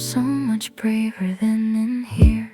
so much braver than in here.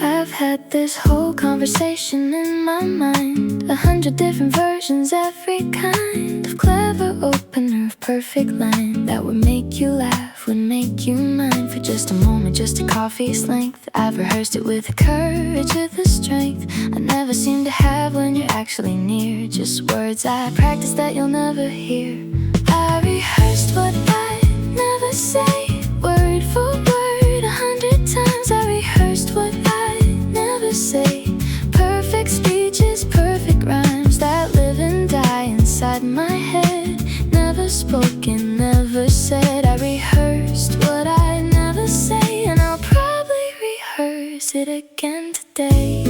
I've had this whole conversation in my mind, 100 different versions, every kind of clever opener of perfect line that would make you laugh, would make you mine for just a moment, just a coffee's length. I've rehearsed it with the courage, with the strength I never seem to have when you're actually near. Just words I practice that you'll never hear. I rehearsed what I never say, word for word, 100 times. I rehearsed what I never say, perfect speeches, perfect rhymes that live and die inside my head. Never spoken, never said. I rehearsed what I never say, and I'll probably rehearse it again today.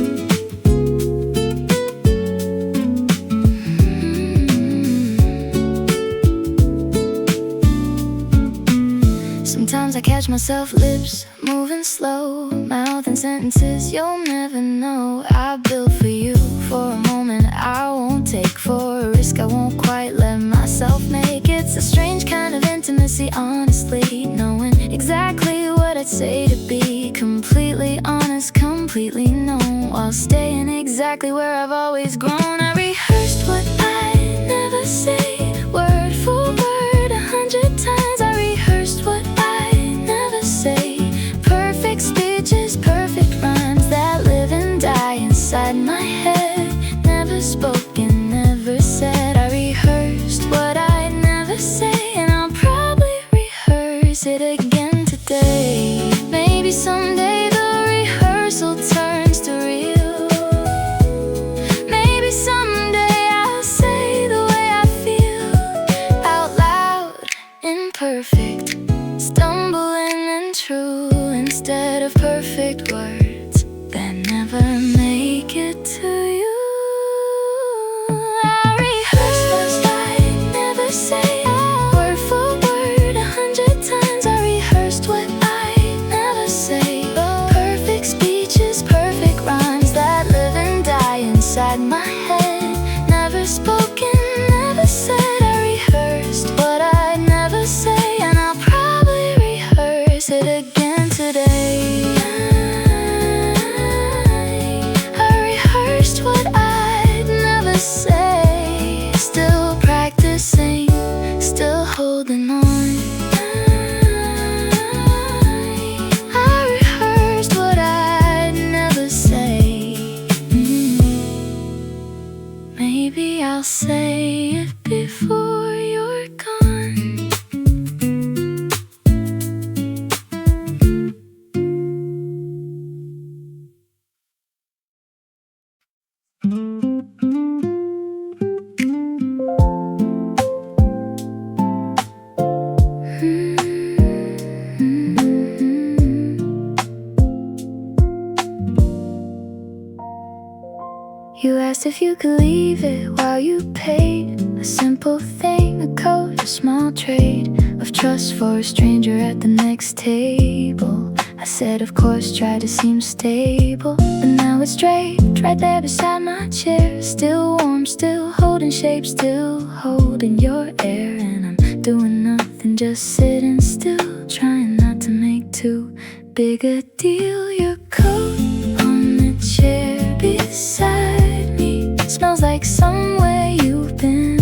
Sometimes I catch myself, lips moving slow, mouth and sentences you'll never know. I built for you, for a moment I won't take, for a risk I won't quite let myself make. It's a strange kind of intimacy, honestly, knowing exactly what I'd say to be completely honest, completely known, while staying exactly where I've always grown. I rehearsed what I never say, word for word, 100 times. I rehearsed what I never say, perfect speeches, perfect rhymes that live and die inside my head. Never spoken, never said. I rehearsed what I never say, and I'll probably rehearse it again today. Maybe someday the rehearsal turns to real. Maybe someday I'll say the way I feel out loud, imperfect, stumbling and true, instead of perfect words that never make it to you. I rehearsed what I never say, word for word, 100 times. I rehearsed what I never say, perfect speeches, perfect rhymes that live and die inside my head. Never spoken, never said. I rehearsed what I never say, and I'll probably rehearse it again today. I rehearsed what I'd never say, still practicing, still holding on. I rehearsed what I'd never say. Maybe I'll say it before you're gone. You asked if you could leave it while you paid, a simple thing, a coat, a small trade of trust for a stranger at the next table. I said of course, try to seem stable, but now it's draped right there beside my chair, still warm, still holding shape, still holding your air. And I'm doing nothing, just sitting still, trying not to make too big a deal. Your coat on the chair beside me smells like somewhere you've been.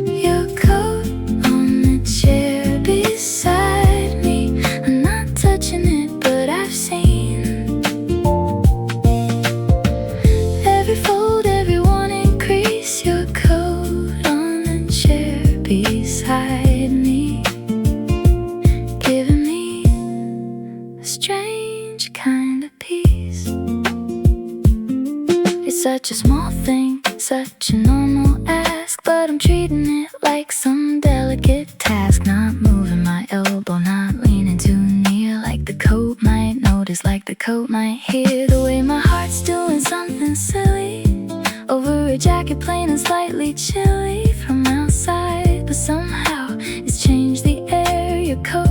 Your coat on the chair beside me, I'm not touching it, but I've seen every fold, every one increase. Your coat on the chair beside me, giving me a strange kind of peace. It's such a small thing, such a normal ask, but I'm treating it like some delicate task. Not moving my elbow, not leaning too near, like the coat might notice, like the coat might hear the way my heart's doing something silly over a jacket plain and slightly chilly from outside, but somehow it's changed the air. Your coat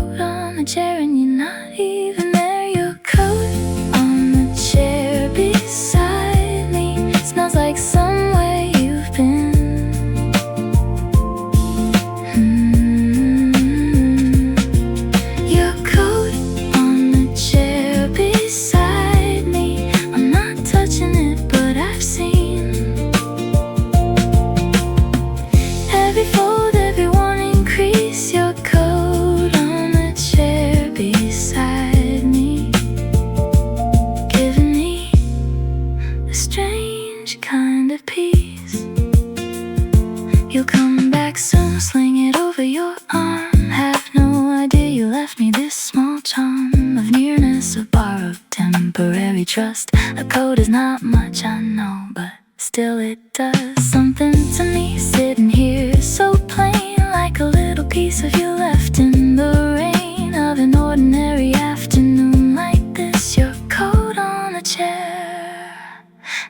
over your arm. Have no idea you left me this small charm of nearness, of borrowed temporary trust. A code is not much, I know, but still it does something to me. Sitting here so plain, like a little piece of you left in the rain of an ordinary afternoon like this. Your coat on a chair,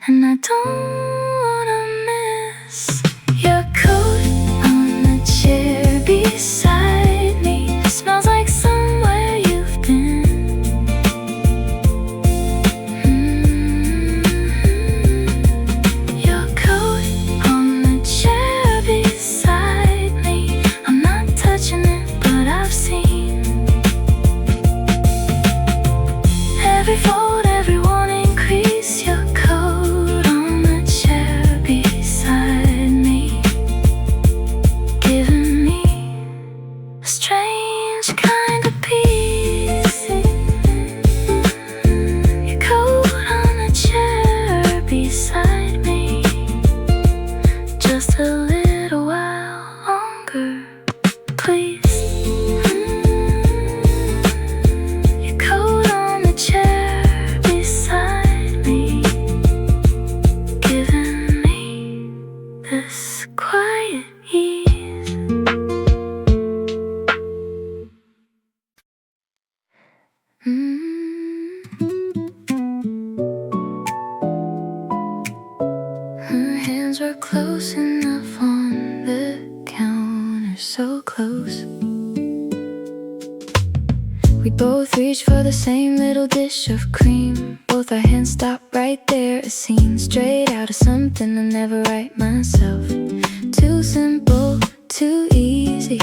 and I don't wanna miss your coat on the chair beside me. Smells like somewhere you've been. Your coat on the chair beside me. I'm not touching it, but I've seen every fold, every one increase. Your coat on the chair beside me, giving me a strange kind of peace. Your coat on the chair beside me, just a little while longer, please. Your coat on the chair beside me, giving me this quiet ease. Her hands were close enough on the counter, so close. We both reached for the same little dish of cream. Both our hands stopped right there, a scene straight out of something I never write myself. Too simple, too easy,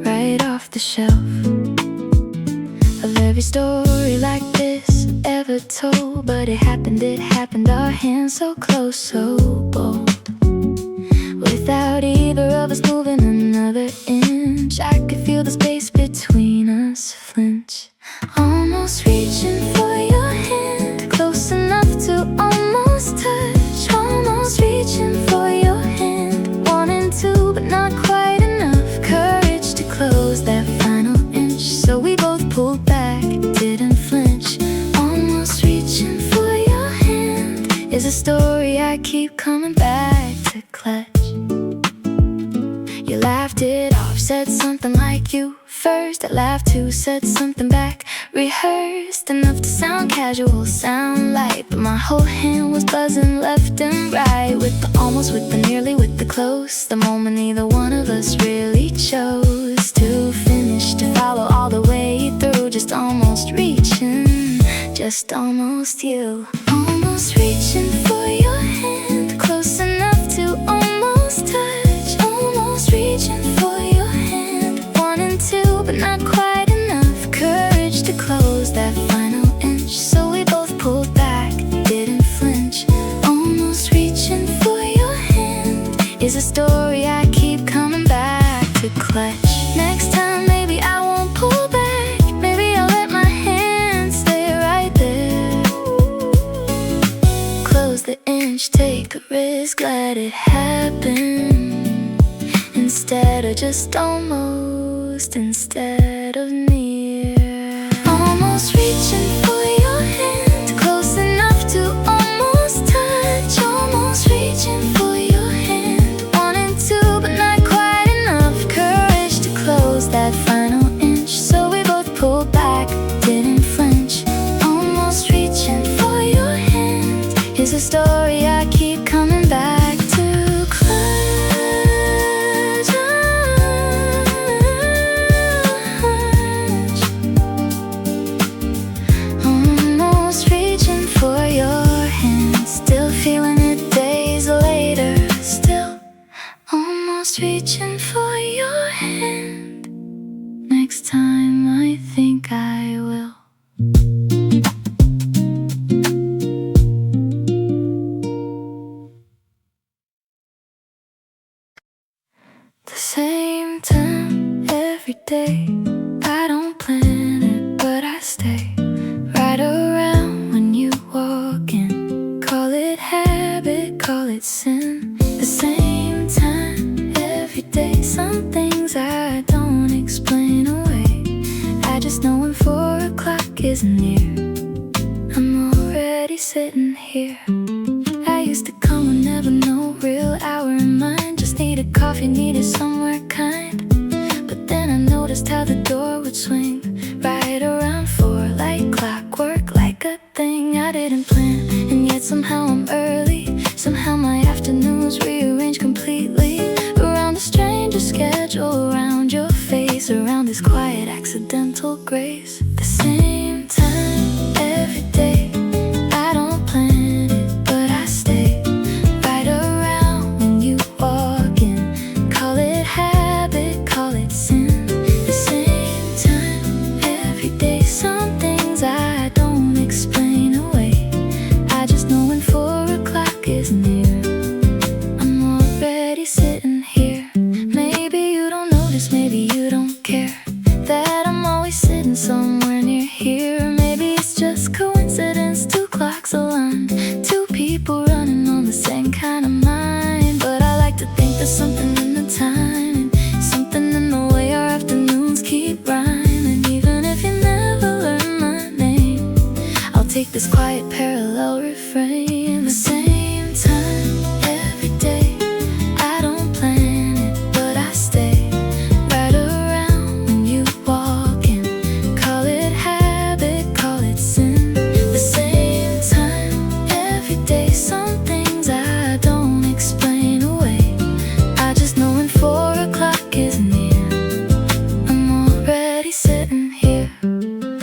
right off the shelf. Of every story like this ever told, but it happened, our hands so close, so bold. Without either of us moving another inch, I could feel the space between us flinch. Almost reaching for your hand, close enough to almost touch. Almost reaching for your hand, wanting to, but not quite enough courage to close that final inch. So we both pulled back, didn't flinch. Almost reaching for your hand is a story I keep coming back to clutch. You laughed it off, said something like you first. I laughed too, said something back, rehearsed enough to sound casual, sound light, but my whole hand was buzzing left and right, with the almost, with the nearly, with the close. The moment neither one of us really chose to finish, to follow all the way through. Just almost reaching, just almost you. Almost reaching for your hand, close enough to almost touch. Almost reaching for your hand, wanting to, but not quite enough courage to close that final inch. So we both pulled back, didn't flinch. Almost reaching for your hand is a story I keep coming back to clutch. Next time maybe I won't pull back, maybe I'll let my hand stay right there. Close the inch, take a risk, let it happen, instead of just almost, instead of near. Almost reaching for your hand, close enough to almost touch. Almost reaching for your hand, wanting to, but not quite enough courage to close that final inch. So we both pulled back, didn't flinch. Almost reaching for your hand is a story I keep coming back to clutch. Almost reaching for your hand, still feeling it days later. Still almost reaching for your hand. Next time I think I will. The same time every day, I don't plan it, but I stay right around when you walk in. Call it habit, call it sin. The same time every day, some things I isn't near. I'm already sitting here. I used to come with never no real hour in mind. Just needed coffee, needed somewhere kind. But then I noticed how the door would swing right around 4, like clockwork, like a thing I didn't plan. And yet somehow I'm early. Somehow my afternoons rearranged completely around a stranger's schedule, around your face, around this quiet accidental grace. The same time every day. I don't plan it, but I stay right around when you walk in. Call it habit, call it sin. The same time every day. Some things I don't explain away. I just know when 4 o'clock is near. I'm already sitting here. Maybe you don't notice, maybe you don't care that I'm always sitting somewhere near here. Maybe it's just coincidence, 2 clocks aligned, 2 people running on the same kind of mind. But I like to think there's something in the timing, something in the way our afternoons keep rhyming. Even if you never learn my name, I'll take this quiet parallel refrain. The same time every day. I don't plan it, but I stay right around when you walk in. Call it habit, call it sin. The same time every day. Some things I don't explain away. I just know when 4 o'clock is near. I'm already sitting here.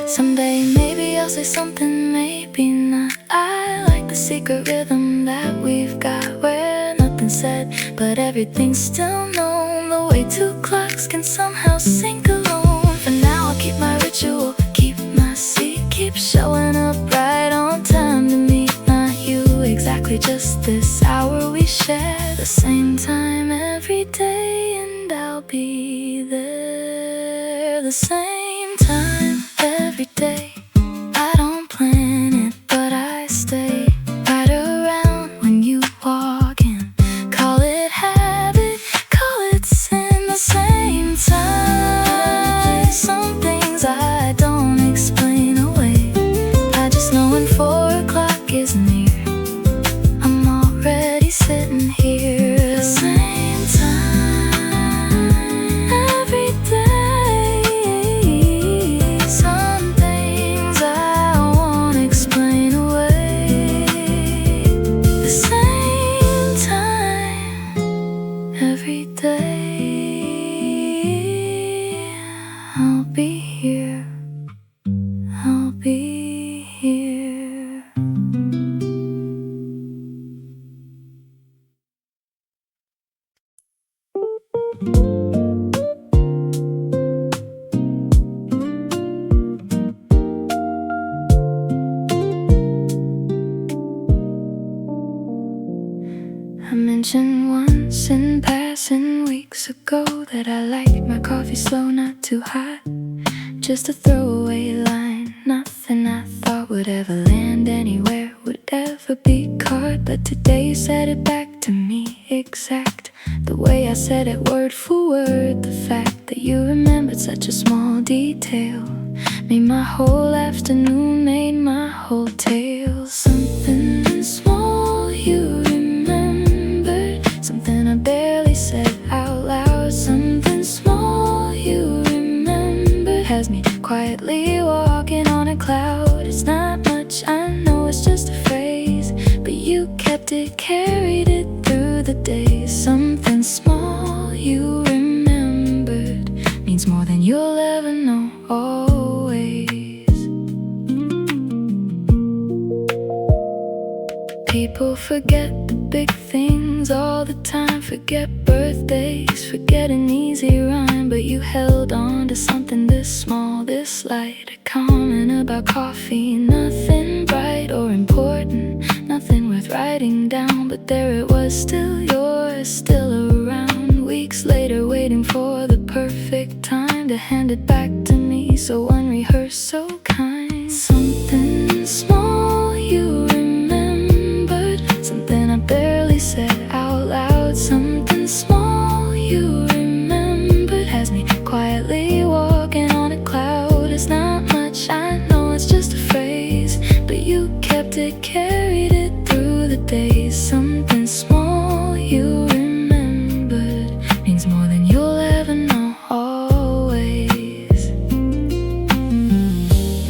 Someday maybe I'll say something, maybe not. I like the secret rhythm that we've got, where nothing's said, but everything's still known. The way 2 clocks can somehow sync alone. For now I'll keep my ritual, keep my seat, keep showing up right on time to meet not you exactly, just this hour we share. The same time every day, and I'll be there. The same time every day. I don't plan it, but I stay right around when you walk in. Call it habit, call it sin. The same time. Some things I don't explain away. I just know when 4 o'clock is near. I'm already sitting here. The same time every day. Some things I won't explain away. The same time every day. I'll be here. I'll be here. I mentioned once in passing weeks ago that I like my coffee slow, not too hot. Just a throwaway line, nothing I thought would ever land anywhere, would ever be caught. But today you said it back to me, exact the way I said it, word for word. The fact that you remembered such a small detail made my whole afternoon, made my whole tale. Something small you remembered, something I barely said out loud. Something small you remembered has me quietly walking on a cloud. It's not much, I know it's just a phrase, but you kept it, carried it through the days. Something small you remembered means more than you'll ever know, always. People forget the big things all the time, forget birthdays, forget an easy rhyme. But you held on to something this small, this light. A comment about coffee, nothing bright or important, nothing worth writing down. But there it was, still yours, still around. Weeks later, waiting for the perfect time to hand it back to me, so unrehearsed, so kind. Something small you remembered, something I barely said out loud. Something small you remembered has me quietly walking on a cloud. It's not much, I know it's just it, carried it through the days. Something small you remembered means more than you'll ever know always.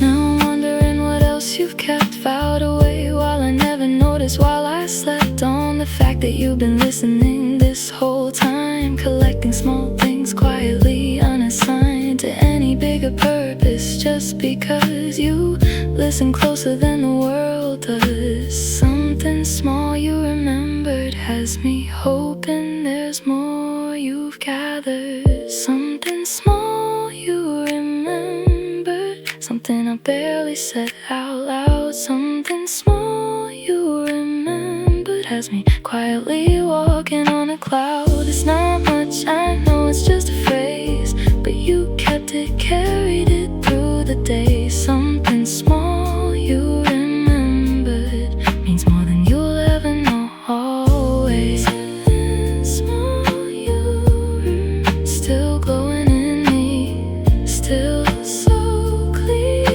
Now I'm wondering what else you've kept filed away, while I never noticed while I slept on the fact that you've been listening this whole time, collecting small things quietly, unassigned to any bigger purpose, just because you listen closer than the world does. Something small you remembered has me hoping there's more you've gathered. Something small you remembered, something I barely said out loud. Something small you remembered has me quietly walking on a cloud. It's not much, I know it's just a phrase, but you kept it, carried it through the day. Something small you remembered means more than you'll ever know always. Something small you remember, still glowing in me, still so clear.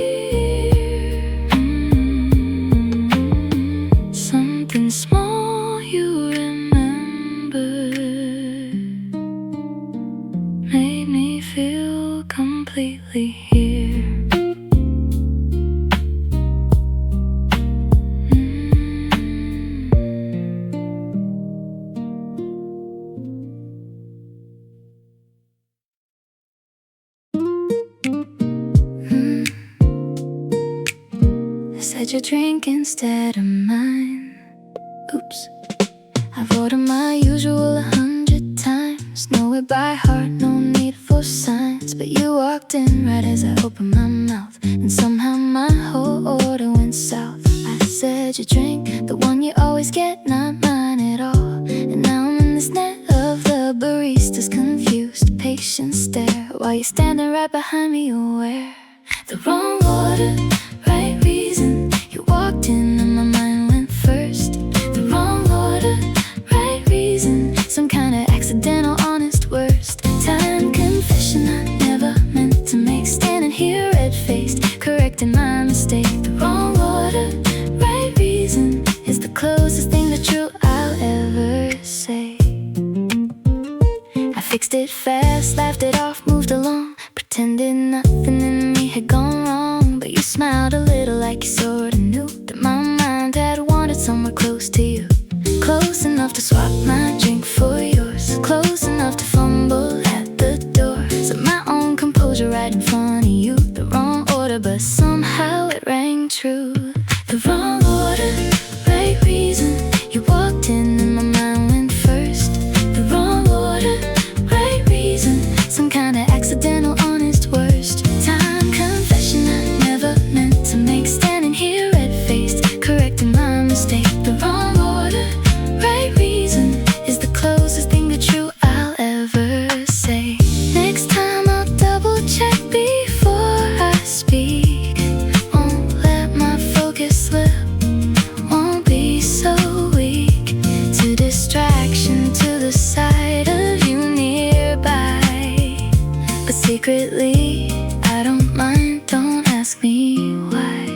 Something small you remembered made me feel completely here. Said your drink instead of mine. Oops. I've ordered my usual 100 times, know it by heart, no need for signs. But you walked in right as I opened my mouth, and somehow my whole order went south. I said your drink, the one you always get, not mine at all. And now I'm in this net of the barista's confused, patient stare, while you're standing right behind me, aware. The wrong order, right reason. You walked in and my mind went first. The wrong order, right reason. Some kind of accidental, honest worst. Time confession I never meant to make. Standing here red-faced, correcting my mistake. The wrong order, right reason is the closest thing to true I'll ever say. I fixed it fast, laughed it off, moved along, pretended nothing in me had gone wrong. But you smiled a little like you sorta knew that my mind had wandered somewhere close to you. Close enough to swap my drink for yours, close enough to fumble at the door. Set my own composure right in front of you. The wrong order, but somehow it rang true. The wrong order, right reason. You walked in and my mind went first. The wrong order, right reason. Some kind of accidental, honest worst. Time confession I never meant to make. Standing here red-faced, correcting my mistake. The wrong order, right reason is the closest thing to true I'll ever say. Next time I'll double check before I speak. Won't let my focus slip, won't be so weak to distraction, to the sight of you nearby. But secretly I don't mind, don't ask me why.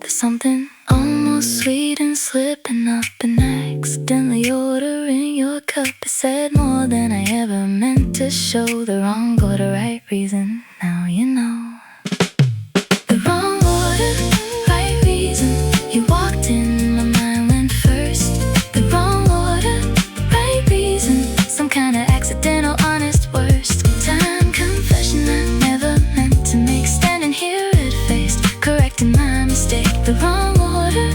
There's something almost sweet and slipping up and accidentally ordering your cup. It said more than I ever meant to show. The wrong order, right reason, now you know. The wrong order, right reason. You walked in, my mind went first. The wrong order, right reason. Some kind of accidental, honest worst. Time confession I never meant to make. Standing here red-faced, correcting my mistake. The wrong order,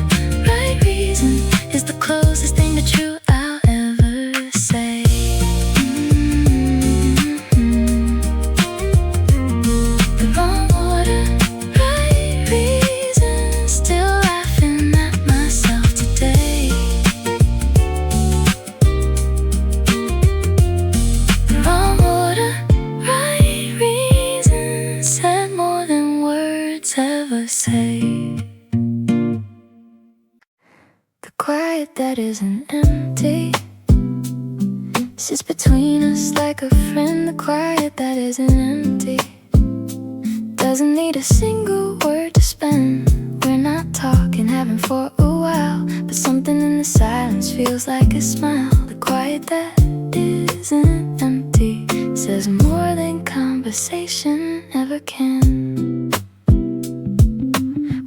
right reason is the closest thing to true I'll ever say. The wrong order, right reason. Still laughing at myself today. The wrong order, right reason said more than words ever say. The quiet that isn't empty sits between us like a friend. The quiet that isn't empty doesn't need a single word to spend. We're not talking having for a while, but something in the silence feels like a smile. The quiet that isn't empty says more than conversation ever can.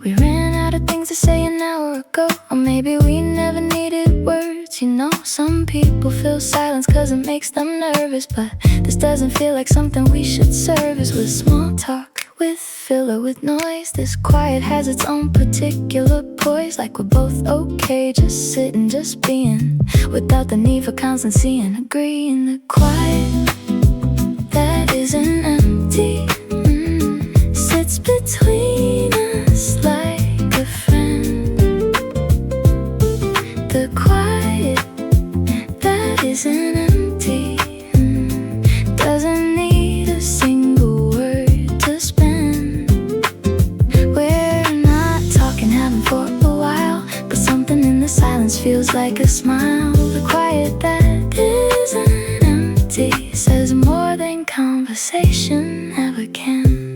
We ran out of things to say an hour ago, or maybe we never needed words. You know, some people feel silence cause it makes them nervous, but this doesn't feel like something we should service with small talk, with filler, with noise. This quiet has its own particular poise, like we're both okay just sitting, just being, without the need for constant seeing, agreeing. The quiet that isn't empty sits between us like a friend. The quiet that isn't empty doesn't need a single word to spend. We're not talking, having for a while, but something in the silence feels like a smile. The quiet that isn't empty says more than conversation ever can.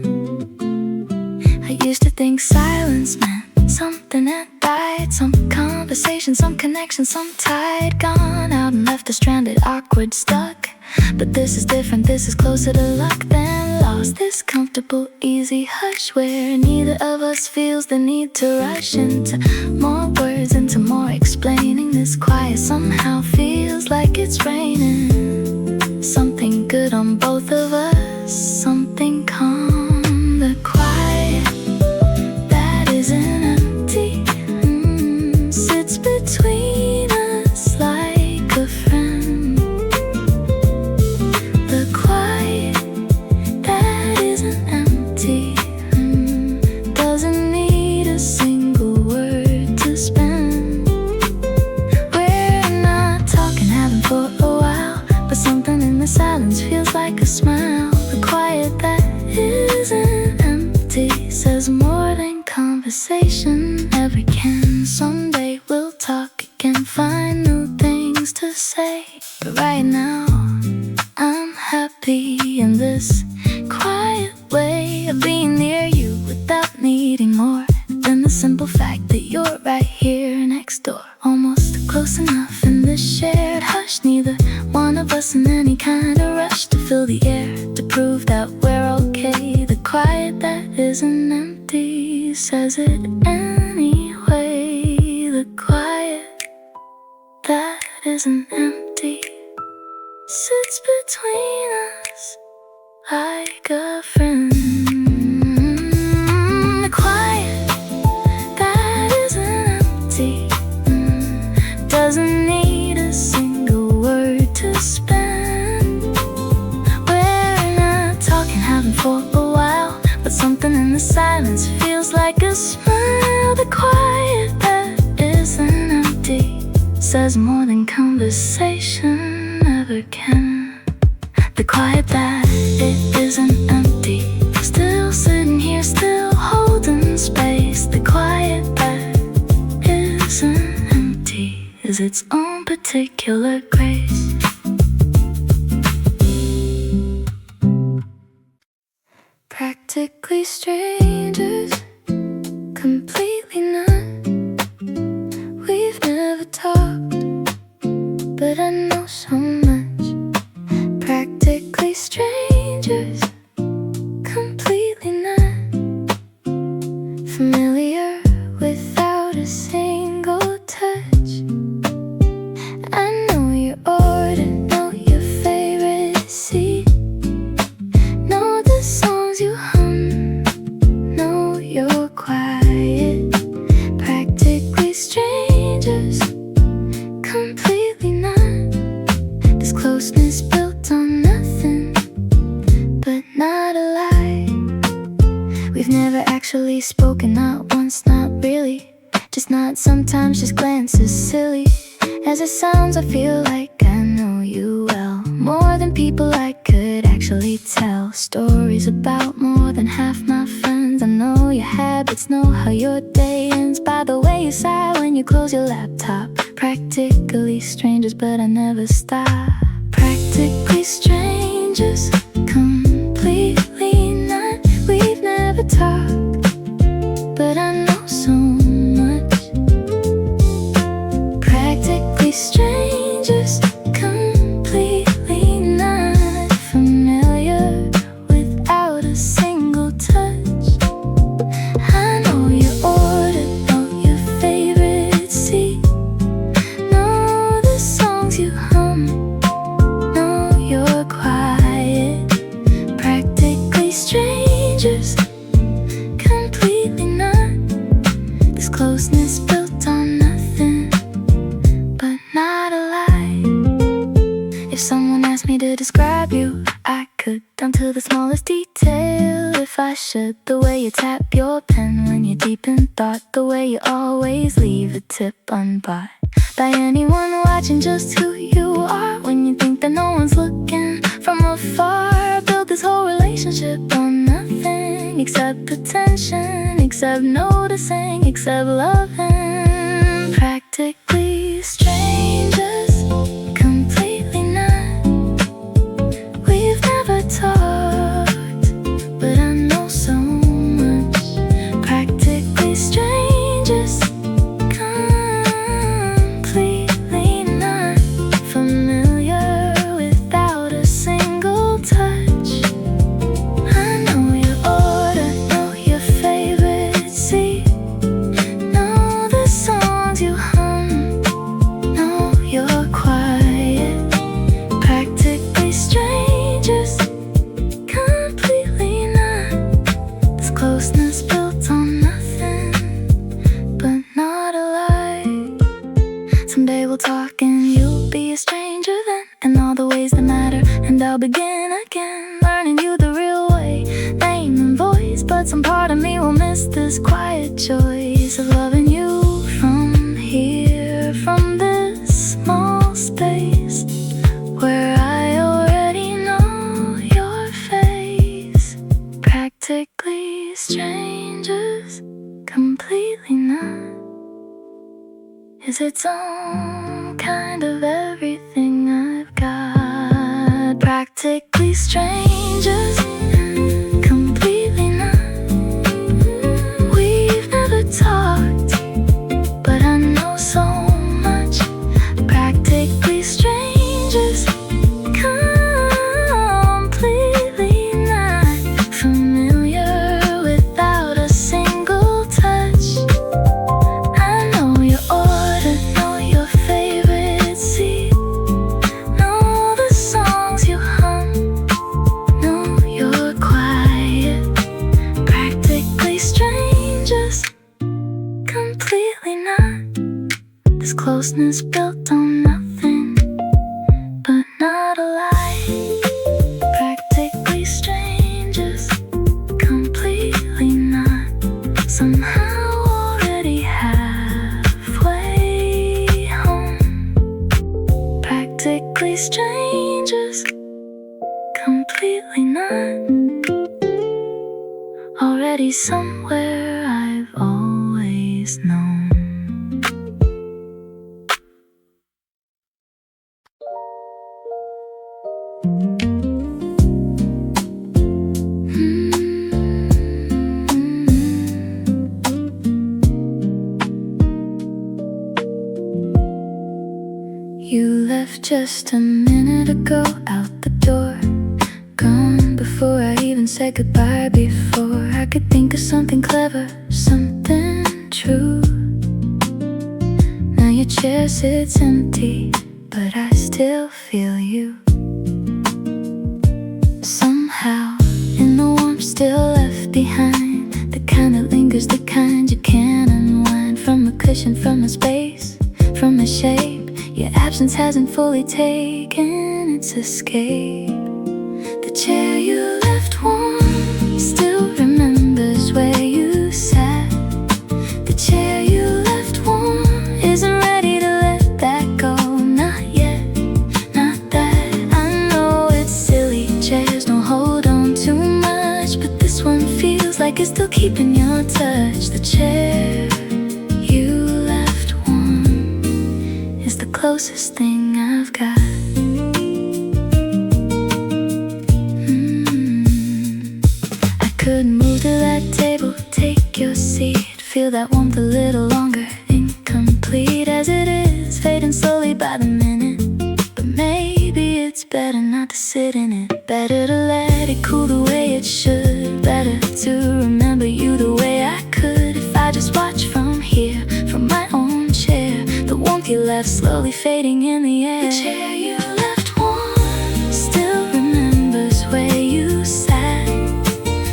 I used to think silence meant something that died, some conversation, some connection, some tide gone out and left us stranded, awkward, stuck. But this is different, this is closer to luck than lost. This comfortable, easy hush where neither of us feels the need to rush into more words, into more explaining. This quiet somehow feels like it's raining. Something good on both of us, something calm. The quiet that isn't empty sits between us like a friend. The quiet that isn't empty doesn't need a single word to spend. We're not talking, having for a while, but something in the silence feels like a smile. The quiet that isn't empty says more than conversation ever can. Someday we'll talk again, find new things to say, but right now I'm happy in this quiet way of being near you without needing more than the simple fact that you're right here next door, almost close enough in this shared hush. Neither one of us in any kind of rush to fill the air, to prove that we're okay. The quiet that isn't empty says it anyway. The quiet that isn't empty sits between us like a friend. The quiet that isn't empty doesn't need a single word to spend. We're not talking, having for a while, but something in the silence feels like a smile. The quiet that isn't empty says more than conversation ever can. The quiet that it isn't empty, still sitting here, still holding space. The quiet that isn't empty is its own particular grace. Practically strangers, completely not. We've never talked, but I know so much. Practically strangers, completely not. Familiar without a single touch. I know your order, know your favorite seat, know the songs you hum, know you're quiet. Practically strangers, completely not. This closeness built on nothing but not a lie. We've never actually spoken, not once, not really. Just not sometimes, just glances silly. As it sounds, I feel like I know you well, more than people I could actually tell. Stories about more than half my friends. I know your habits, know how your day ends by the way you sigh when you close your laptop. Practically strangers, but I never stop. Practically strangers, completely not. We've never talked, but I know so much. down to the smallest detail. If I should, the way you tap your pen when you're deep in thought, the way you always leave a tip unbought by anyone watching just who you are. When you think that no one's looking from afar, build this whole relationship on nothing except attention, except noticing, except loving. Practically strangers, completely not. We've never talked, but I know so much. Practically strangers, completely not familiar without a single touch. I know your order, know your favorite seat, know the songs you hum, know you're quiet. Practically strangers, completely not. This closeness built on nothing but not a lie. Someday we'll talk and you'll be a stranger then, in all the ways that matter. And I'll begin again, learning you the real way, name and voice. But some part of me will miss this quiet choice of loving you from here, from this small space where I already know your face. Practically strangers, completely not, is its own kind of everything I've got. Practically strangers, completely not. We've never talked, but I know so much. Practically strangers, completely not familiar without a single touch. I know your order, know your favorite seat, know the songs you hum, know you're quiet. Practically strangers, completely not. This closeness built on nothing but not a lie. Practically strangers, completely not. Somehow already halfway home. Practically strangers, completely not. Already somewhere I've always known. You left just a minute ago, out the door, gone before I even said goodbye. Before I could think of something clever, something true. Now your chair sits empty, but I still feel you. Somehow, in the warmth still left behind, the kind that lingers, the kind you can't unwind. From a cushion, from a space, from a shape, your absence hasn't fully taken its escape. The chair you left warm still remembers where you sat. The chair you left warm isn't ready to let that go. Not yet, not that. I know it's silly, chairs don't hold on too much, but this one feels like it's still keeping your touch. The chair you left warm is the closest thing I've got. I could move to that table, take your seat, feel that warmth a little longer. Incomplete as it is, fading slowly by the minute. But maybe it's better not to sit in it, better to let it cool the way it should. Better to remember you the way I could if I just watch from here, from my own chair. The warmth you left slowly fading in the air. The chair you left warm still remembers where you sat.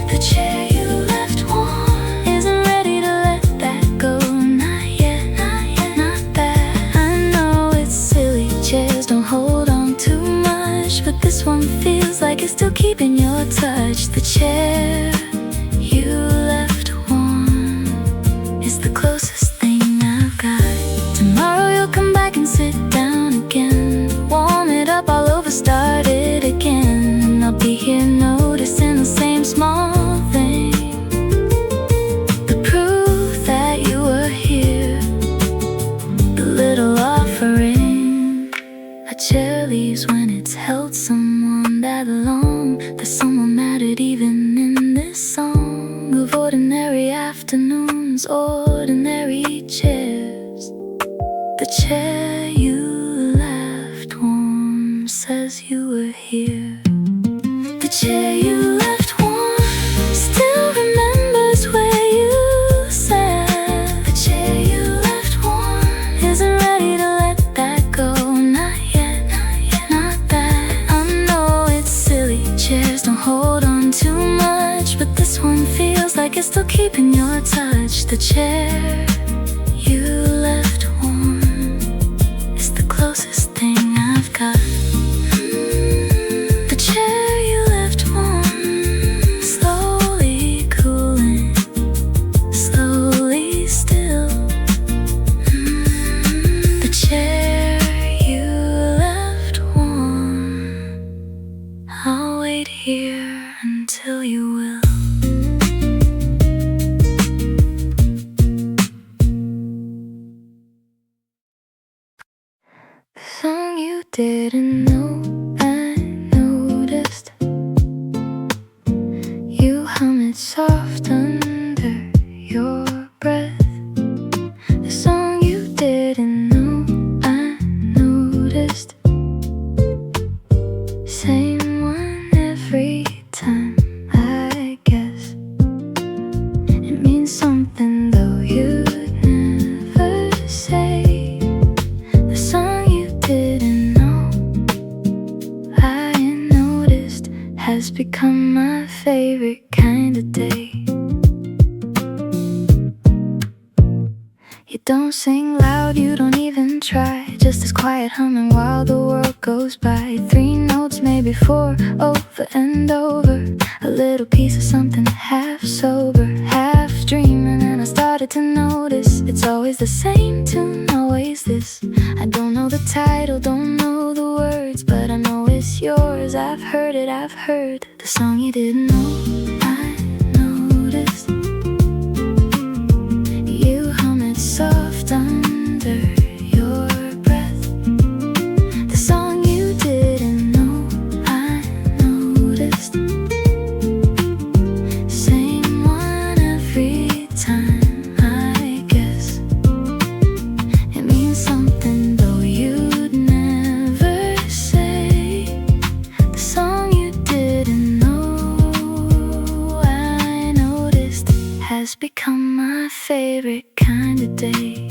The chair you left warm isn't ready to let that go. Not yet, not yet, not that. I know it's silly, chairs don't hold on too much, but this one feels like it's still keeping you your touch. The chair you left warm is the closest thing I've got. Tomorrow you'll come back and sit down again, warm it up all over, start it again. And I'll be here noticing the same small thing, the proof that you were here, the little offering. A chair leaves when it's held someone that long. There's someone mattered even in this song of ordinary afternoons, ordinary chairs. The chair you left warm says you were here. The chair you left warm still remembers where you sat. The chair you left warm isn't ready to let that go. Not yet, not that. I know it's silly, chairs don't hold on too much, but this one feels like it's still keeping your touch. The chair you left warm is the closest thing I've got. The chair you left warm, slowly cooling, slowly still. The chair you left warm, I'll wait here until you will. The song you didn't know, I noticed. You hum it soft under your breath. The song you didn't know, I noticed. Same one every time, I guess. It means something though you'd never say. The song you didn't know, I noticed, has become my favorite kind of day. You don't sing loud, you don't even try, just this quiet humming while the world goes by. 3 notes, maybe 4, over and over. A little piece of something half sober, half dreaming. And I started to notice it's always the same tune, always this. I don't know the title, don't know the words, but I know it's yours. I've heard it, I've heard the song you didn't know, I noticed. You hum it soft under your breath. The song you didn't know, I noticed. Same one every time, I guess. It means something though you'd never say. The song you didn't know, I noticed, has become my favorite kind of day.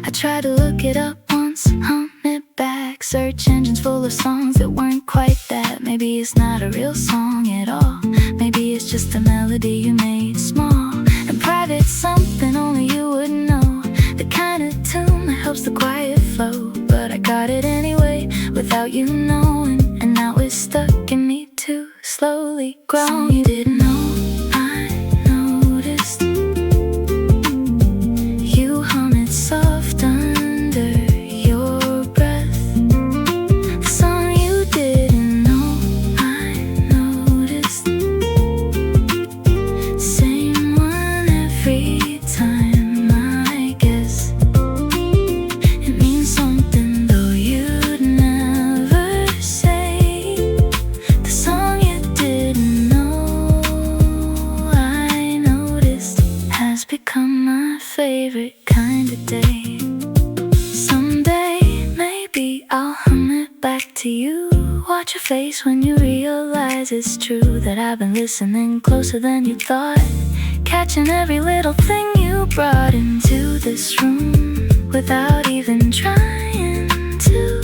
I tried to look it up once, hum it back. Search engines full of songs that weren't quite that. Maybe it's not a real song at all. Maybe it's just a melody you made small and private, something only you would know. The kind of tune that helps the quiet flow. But I got it anyway, without you knowing. And now it's stuck in me too, slowly grown. You didn't know, I noticed. You hum it soft under your breath. The song you didn't know, I noticed. Same one every time, I guess. It means something though you'd never say. The song you didn't know, I noticed, has become my favorite kind of day. Someday, maybe I'll hum it back to you. Watch your face when you realize it's true, that I've been listening closer than you thought, catching every little thing you brought into this room without even trying to.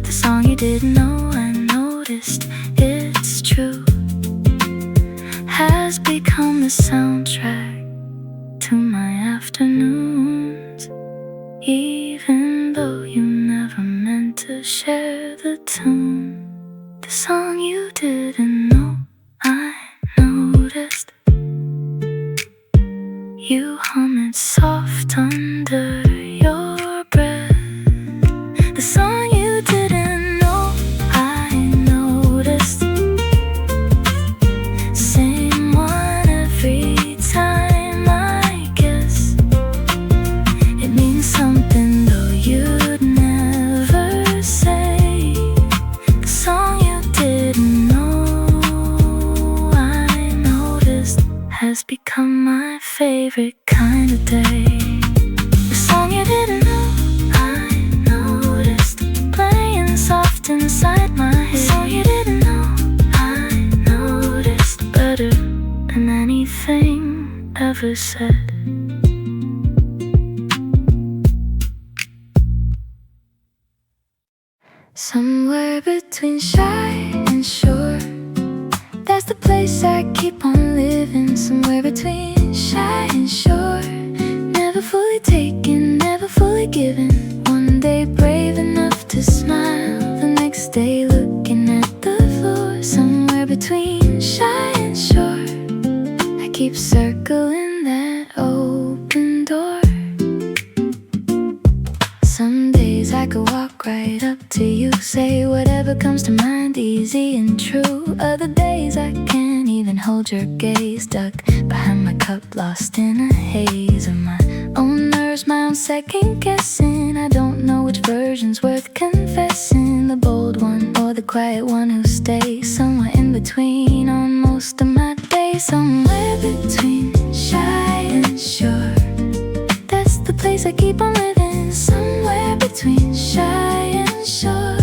The song you didn't know, I noticed, it's true, has become the soundtrack to my afternoons. Even though you never meant to share the tune, the song you didn't know. become my favorite kind of day. The song you didn't know, I noticed, playing soft inside my head. The song you didn't know, I noticed, better than anything ever said. Somewhere between shy and sure, that's the place I keep on living. Somewhere between shy and sure, never fully taken, never fully given. One day brave enough to smile, the next day looking at the floor. Somewhere between shy and sure, I keep circling that open door. Some days I could walk right up to you, say whatever comes to mind, easy and true. Other days I can't even hold your gaze, stuck behind my cup, lost in a haze of my own nerves, my own second guessing. I don't know which version's worth confessing, the bold one or the quiet one who stays somewhere in between on most of my days. Somewhere between shy and sure, that's the place I keep on living. Somewhere between shy and sure,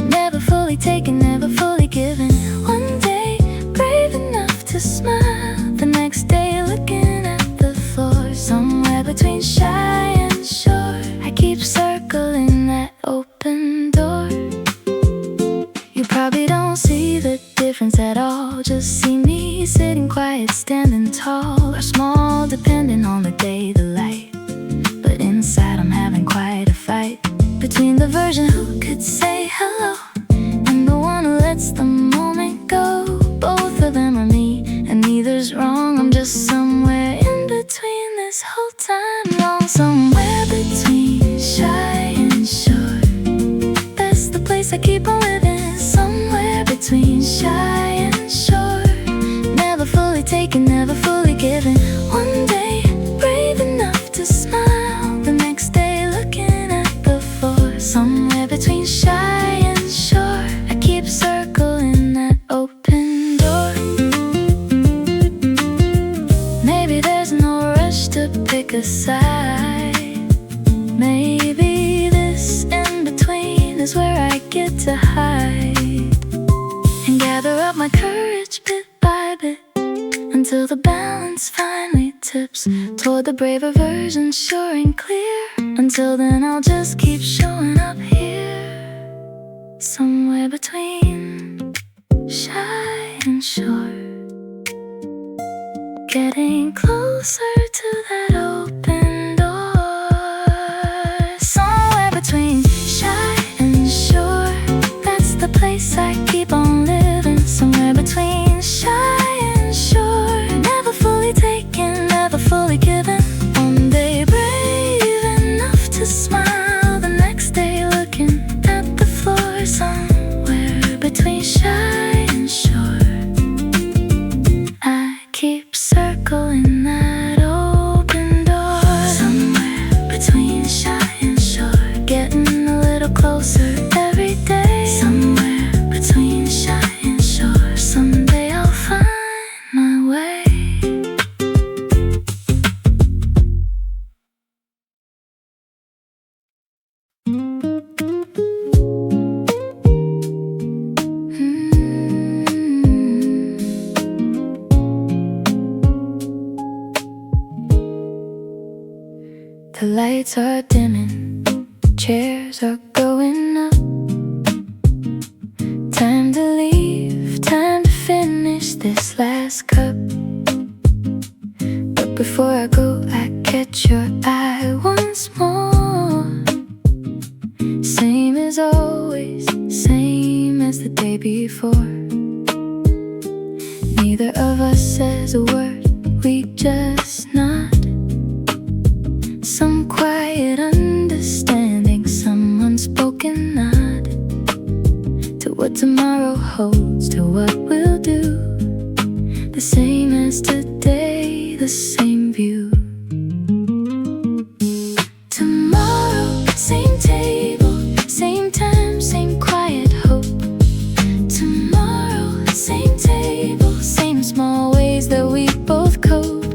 never fully taken, never fully given. One day brave enough to smile, the next day looking at the floor. Somewhere between shy and sure, I keep circling that open door. You probably don't see the difference at all, just see me sitting quiet, standing tall or small, depending on the day, the light. But inside I'm having quite a fight between the version who could say hello and the one who lets the moment go. Both of them are me, and neither's wrong. I'm just somewhere in between this whole time long. Somewhere between shy and sure, that's the place I keep on living. Somewhere between shy and sure, never fully taken, never fully given. One day brave enough to smile, the next day looking at the floor. Somewhere between shy and sure, I keep circling that open door. Maybe there's no rush to pick a side. Maybe this in between is where I get to hide and gather up my courage bit by bit, until the balance finally tips toward the braver version, sure and clear. Until then I'll just keep showing up here, somewhere between shy and sure, getting closer to that open door. Somewhere between shy and sure, that's the place I keep on living. Somewhere between shy and sure, never fully taken, never fully given. One day brave enough to smile, the next day looking at the floor. Somewhere between shy and sure, I keep circling that open door. Somewhere between shy and sure, getting a little closer every day. Somewhere between shy and sure, someday I'll find my way. The lights are dimming, chairs are going up. Time to leave, time to finish this last cup. But before I go, I catch your eye once more. Same as always, same as the day before. Neither of us says a word, we just nod. Some quiet understanding, some unspoken nod to what tomorrow holds, to what we'll do. The same as today, the same view. Tomorrow, same table, same time, same quiet hope. Tomorrow, same table, same small ways that we both cope.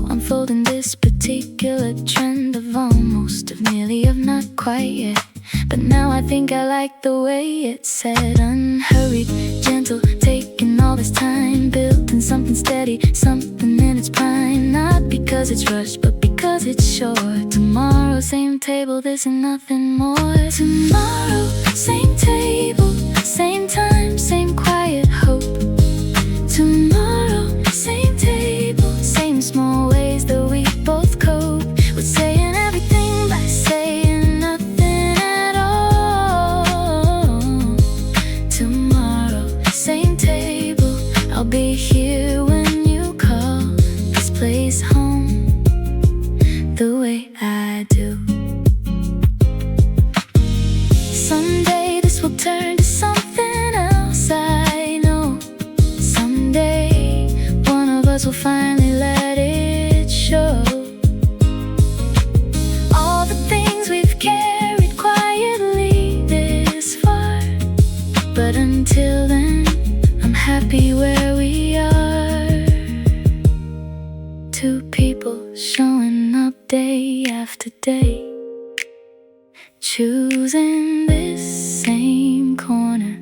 unfolding this particular trend of almost, of nearly, of not quite yet. But now I think I like the way it's said. Unhurried, gentle, taking all this time, building something steady, something in its prime. Not because it's rushed, but because it's short. Tomorrow, same table, this and nothing more. Tomorrow, same table, same time, same quiet hope. Tomorrow, same table, same small ways that we both cope with saying everything by saying nothing at all. Tomorrow, same table, I'll be here when you call this place home the way I do. Someday this will turn to something else, I know. Someday one of us will finally let it show. All the things we've carried quietly this far, but until then, I'm happy where we are. Two people showing up day after day, choosing this same corner,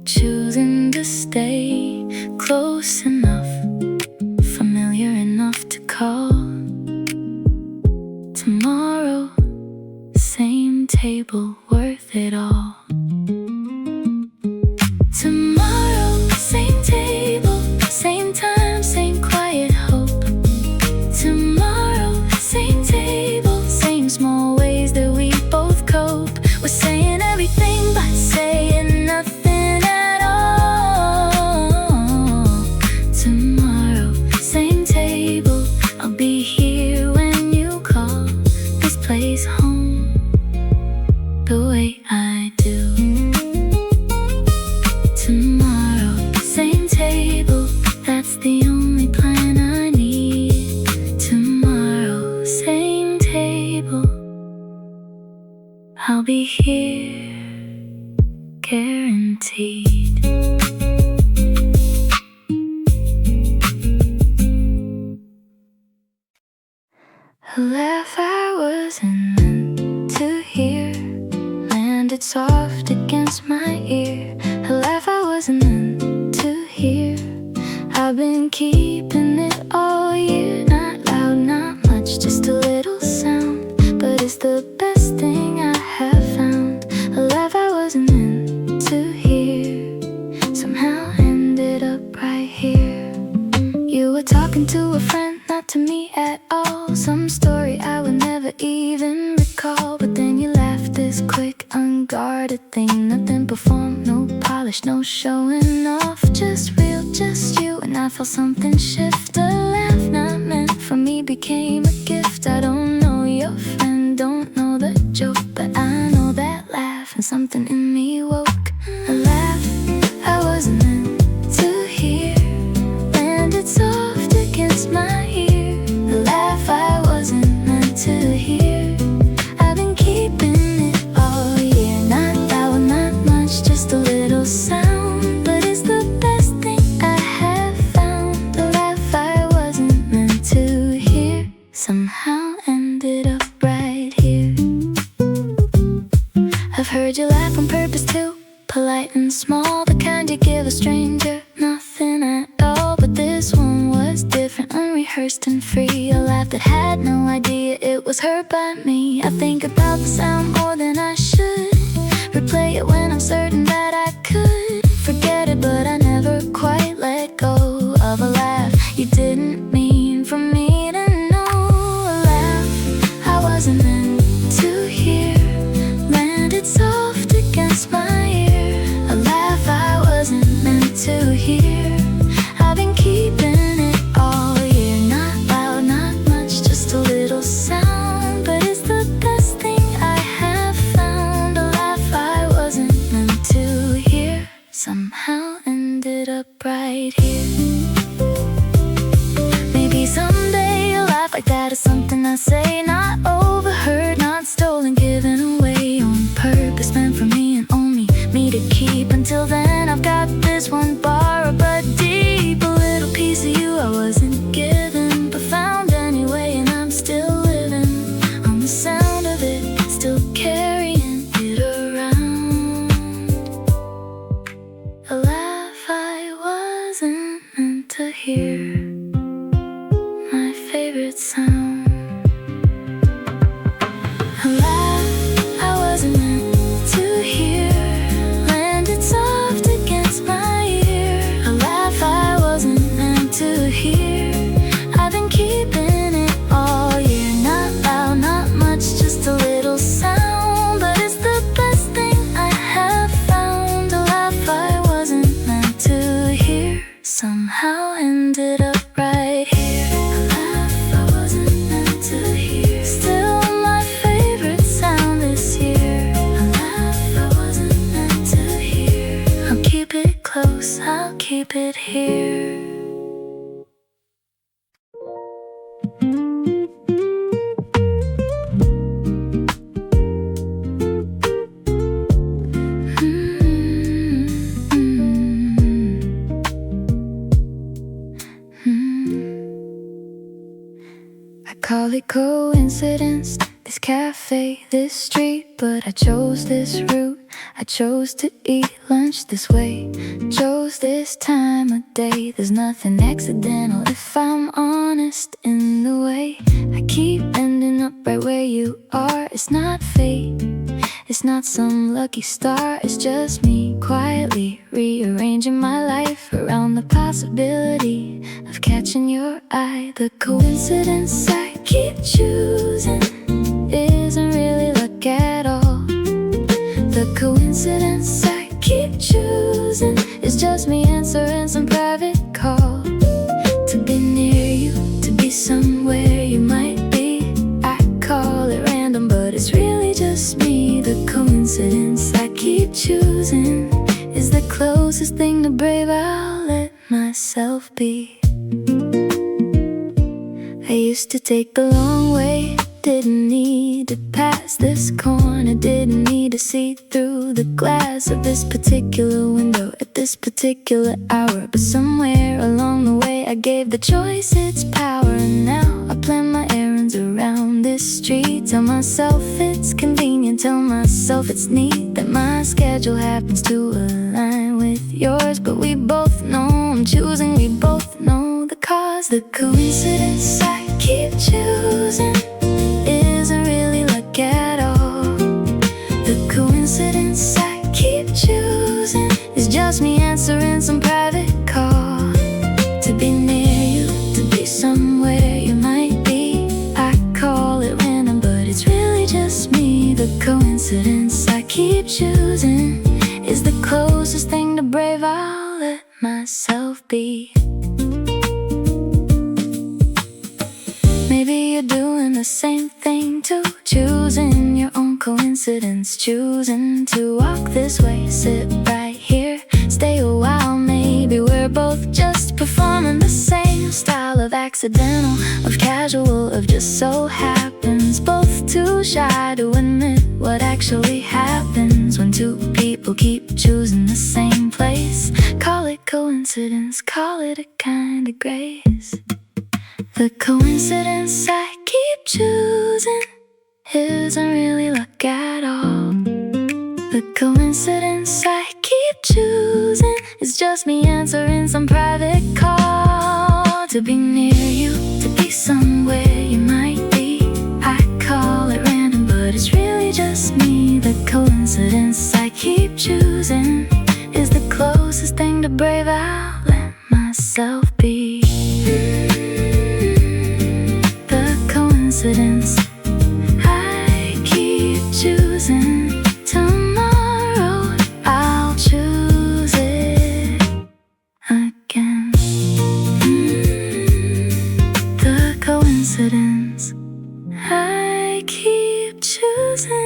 choosing to stay close enough, familiar enough to call. Tomorrow, same table, worth it all. Tomorrow, same table, same time, same quiet hope. Tomorrow, same table, same small ways that we both cope. We're saying everything but saying nothing at all. Tomorrow, same table, I'll be here when you call this place home the way I do. Tomorrow, same table, that's the only plan I need. Tomorrow, same table, I'll be here, guaranteed. A laugh I wasn't meant to hear landed soft against my ear. A laugh I wasn't meant to hear. I've been keeping it all year. Not loud, not much, just a little sound, but it's the best thing I have found. A laugh I wasn't meant to hear somehow ended up right here. You were talking to a friend, not to me at all. Some story I would never even recall. But then you laughed this quick, unguarded thing. Nothing performed, no polish, no showing off. Just real, just you, and I felt something shift. A laugh not meant for me became a gift. I don't know your friend, don't know the joke, but I know that laugh and something in me woke. A laugh I wasn't meant to hear landed soft against my ear. A laugh I wasn't meant to hear. I've been keeping it all year. Not loud, not much, just a little sound, but it's the best thing I have found. A laugh I wasn't meant to hear somehow ended up right here. I've heard you laugh on purpose too, polite and small, the kind you give a stranger, nothing at all. But this one was different, unrehearsed and free. A laugh that had no idea it was heard by me. I think about the sound more than I should, replay it when I'm certain that I could forget it, but I never quite let go of a laugh you didn't mean for me to know. A laugh I wasn't meant to hear landed soft against my ear. A laugh I wasn't meant to hear. I've been keeping it all year. Not loud, not much, just a little sound, but it's the best thing I have here. I call it coincidence, this cafe, this street, but I chose this route. I chose to eat lunch this way, chose this time of day. There's nothing accidental if I'm honest in the way I keep ending up right where you are. It's not fate, it's not some lucky star. It's just me quietly rearranging my life around the possibility of catching your eye. The coincidence I keep choosing isn't really luck at all. The coincidence I keep choosing is just me answering some private call. To be near you, to be somewhere you might be. I call it random, but it's really just me. The coincidence I keep choosing is the closest thing to brave I'll let myself be. I used to take the long way, didn't need to pass this corner, didn't need to see through the glass of this particular window at this particular hour. But somewhere along the way I gave the choice its power, and now I plan my errands around this street. Tell myself it's convenient, tell myself it's neat that my schedule happens to align with yours. But we both know I'm choosing, we both know the cause. The coincidence I keep choosing isn't really luck at all. The coincidence I keep choosing is just me answering some private call. To be near you, to be somewhere you might be. I call it random, but it's really just me. The coincidence I keep choosing is the closest thing to brave I'll let myself be. Maybe you're doing the same thing too, choosing your own coincidence, choosing to walk this way, sit right here, stay a while. Maybe we're both just performing the same style of accidental, of casual, of just so happens. Both too shy to admit what actually happens when two people keep choosing the same place. Call it coincidence, call it a kind of grace. The coincidence I keep choosing isn't really luck at all. The coincidence I keep choosing is just me answering some private call. To be near you, to be somewhere you might be. I call it random, but it's really just me. The coincidence I keep choosing is the closest thing to brave I'll let myself be. Coincidence I keep choosing. Tomorrow I'll choose it again. The coincidence I keep choosing.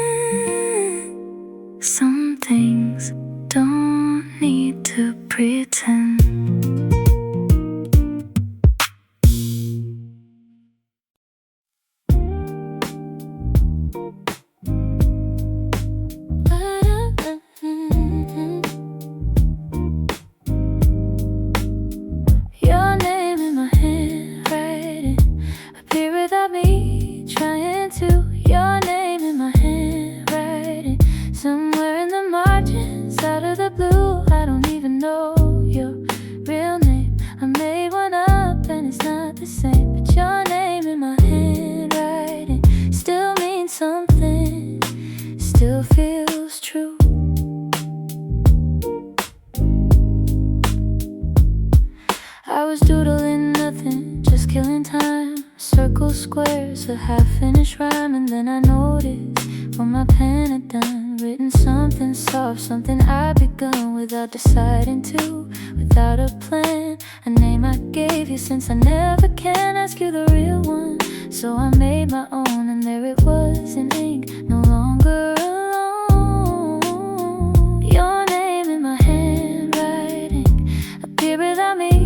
Some things don't need to pretend. Squares, a half-finished rhyme, and then I noticed when my pen had done written something soft, something I'd begun without deciding to, without a plan, a name I gave you since I never can ask you the real one. So I made my own, and there it was in ink, no longer alone. Your name in my handwriting appeared without me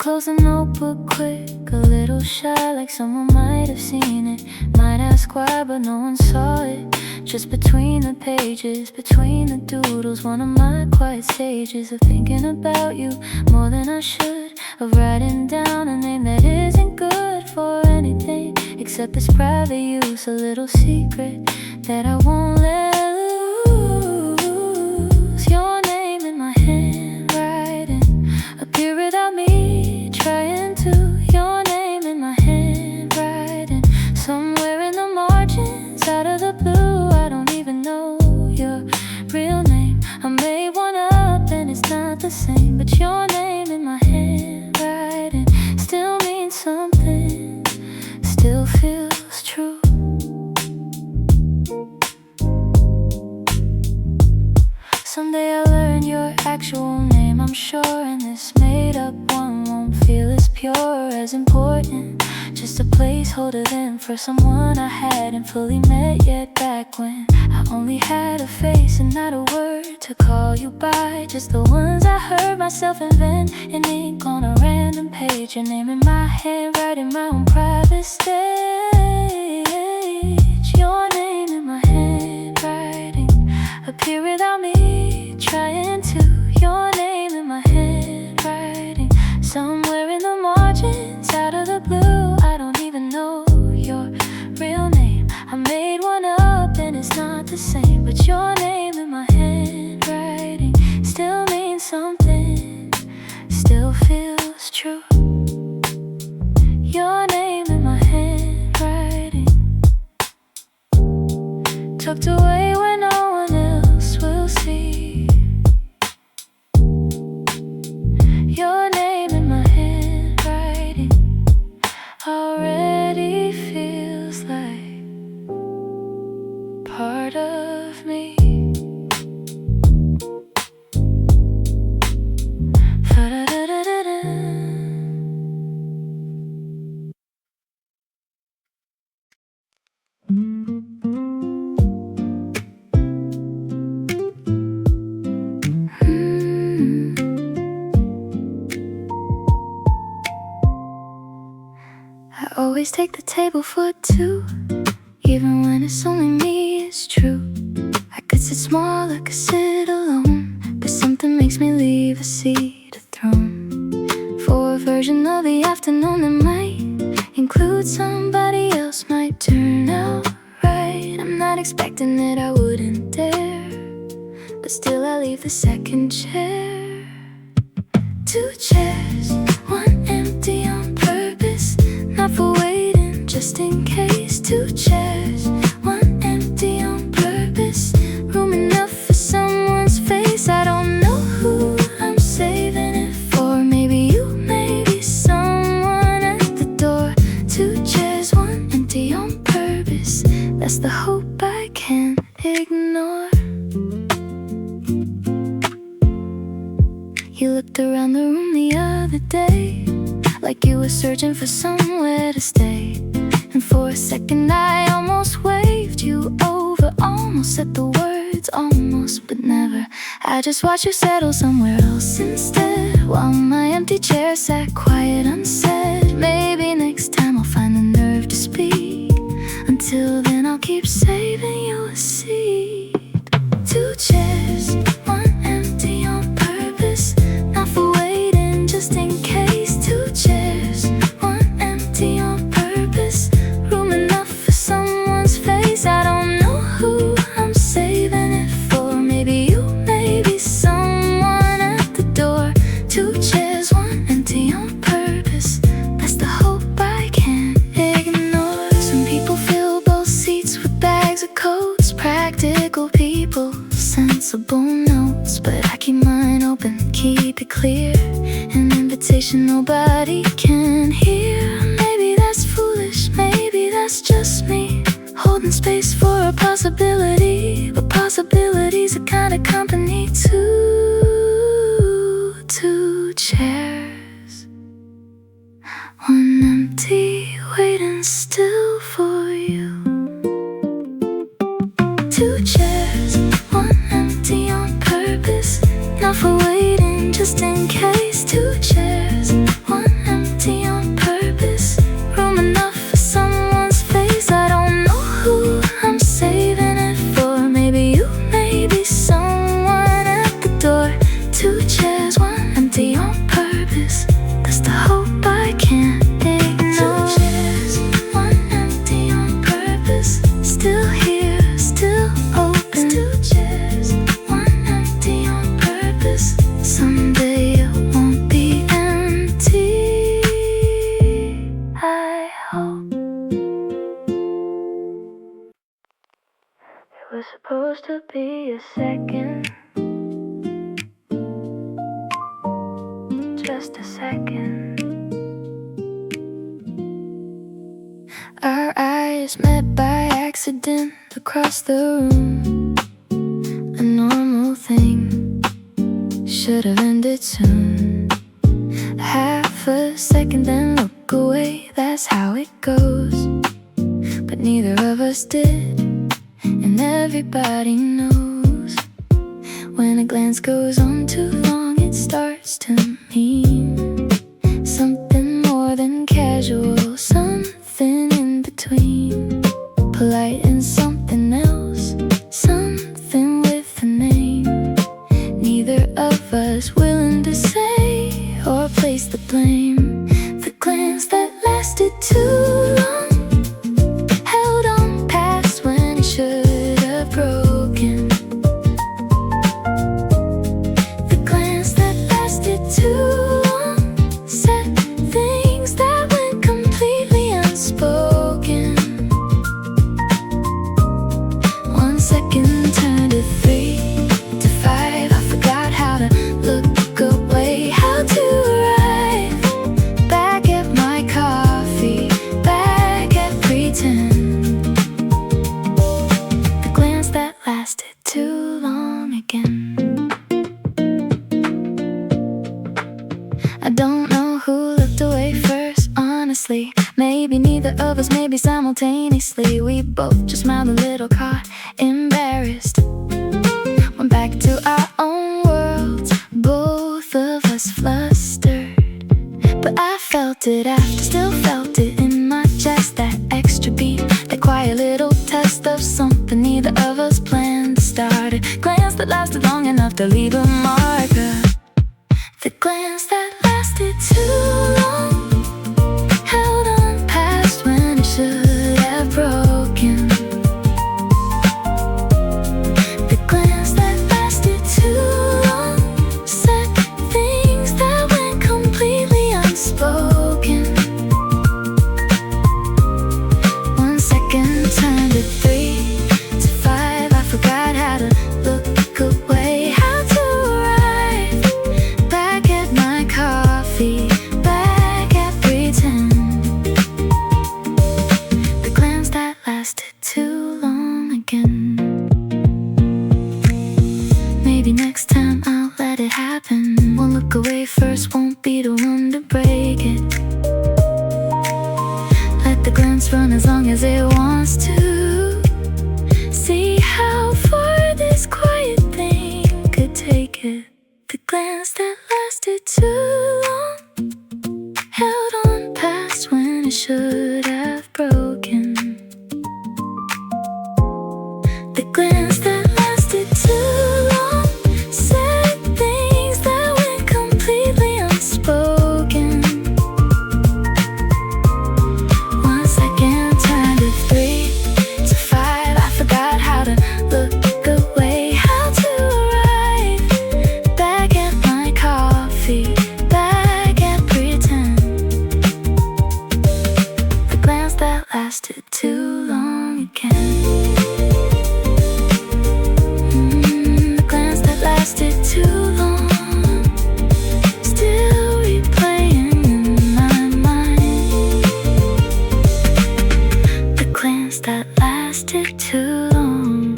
close the notebook quick, a little shy, like someone might have seen it. Might ask why, but no one saw it. Just between the pages, between the doodles, one of my quiet stages of thinking about you more than I should, of writing down a name that isn't good for anything except this private use, a little secret that I won't let lose. Your name in my handwriting, appear without me trying to. Your name in my handwriting, somewhere in the margins, out of the blue. I don't even know your real name. I made one up and it's not the same, but your name in my handwriting still means something, still feels true. Someday I'll learn your actual name, I'm sure, and this made up one won't feel as pure, as important. Just a placeholder then for someone I hadn't fully met yet, back when I only had a face and not a word to call you by. Just the ones I heard myself invent in ink on a random page. Your name in my handwriting, my own private stage. Your name in my handwriting, appear without me trying to. Your name in my handwriting, somewhere in the margins, out of the blue. I don't even know your real name. I made one up and it's not the same, but your name in my handwriting still means something, still feels true. Your name in my handwriting, tucked away where no one else will see. Your name in my handwriting already feels like part of me. Fa-da-da-da-da-da. I always take the table for two, even when it's only me, it's true. I could sit small, I could sit alone, but something makes me leave a seat, a throne, for a version of the afternoon that might include somebody else, might turn out right. I'm not expecting that I wouldn't dare, but still I leave the second chair. Two chairs, one empty on purpose, not for waiting, just in case. Two chairs, one empty on purpose, room enough for someone's face. I don't know who I'm saving it for, maybe you, maybe someone at the door. Two chairs, one empty on purpose, that's the hope I can't ignore. You looked around the room the other day, like you were searching for somewhere to stay, and for a second I almost waved you over, almost said the words almost, but never. I just watched you settle somewhere else instead, while my empty chair sat quiet, unsaid. Maybe next time I'll find the nerve to speak. Until then I'll keep saving you a seat. Two chairs, one empty on purpose, not for waiting, just in case. Two chairs, one empty on purpose, room enough for someone's face. I don't know who I'm saving it for, maybe you, maybe someone at the door. Two chairs, one empty on purpose, that's the hope I can't ignore. Some people fill both seats with bags of coats, practical people, sensible notes, but I keep mine open, keep it clear, an invitation nobody can hear. Maybe that's foolish, maybe that's just me, holding space for a possibility, but possibility's a kind of company too. Two chairs, one empty, waiting still for you. Two chairs, one empty on purpose, not for waiting, just in case. Two chairs, one supposed to be a second, just a second. Our eyes met by accident across the room. A normal thing should have ended soon. Half a second, then look away, that's how it goes. But neither of us did, and everybody knows when a glance goes on too long, it starts to mean something more than casual, something in between polite and something else, something with a name. Neither of us willing to say or place the blame. The glance that lasted too long, held on past when it should have broken. The glance that lasted too long said things that went completely unspoken. 1 second turned to 3 to 5. I forgot how to look away, how to arrive back at my coffee, back at pretend. The glance that lasted too long again. I don't know who looked away first, honestly. Maybe neither of us, maybe simultaneously. We both just smiled a little, caught embarrassed. Went back to our own worlds, both of us flustered. But I felt it after, still felt it in my chest. That extra beat, that quiet little test of something neither of us planned to start. A glance that lasted long enough to leave a marker. The glance that lasted too long, held on past when it should have broken. The glance that lasted too long said things that went completely unspoken. 1 second turned to 3 to 5. I forgot how to look away, how to arrive back at my coffee, back at pretend. The glance that lasted too long again. Maybe next time I'll let it happen. One look away first won't be the one to break it. Let the glance run as long as it wants to. See how far this quiet thing could take it. The glance that lasted too long, held on past when it should have broken. The glance that lasted too long said things that went completely unspoken. 1 second turned to 3 to 5. I forgot how to look away, how to arrive back at my coffee, back at pretend. The glance that lasted too long again. The glance that lasted too long, still replaying in my mind. The glance that lasted too long,